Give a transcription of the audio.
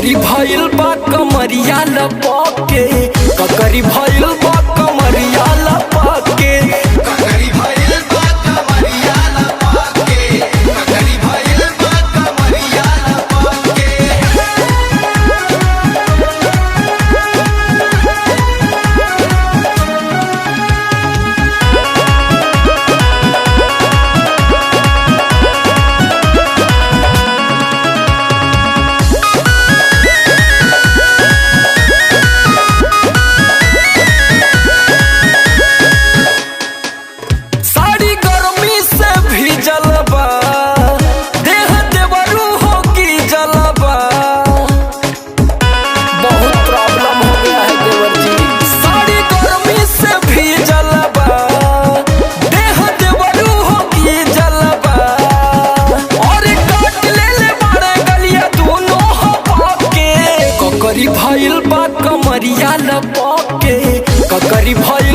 ककरी भइल बा कमरिया लपके, ककरी भइल बा कमरिया लपके, ककरी भइल बा कमरिया लपके, ककरी भइल बा कमरिया लपके। साड़ी गर्मी से भीजल बा, देह देवरू हो की जलबा, बहुत प्रॉब्लम हो गया है देवर जी। साड़ी गर्मी से भीजल बा, देह देवरू हो की जलबा, और काट ले बाड़े गलिया दोनों हपके, ककरी भइल बा कमरिया लपके, ककरी भइल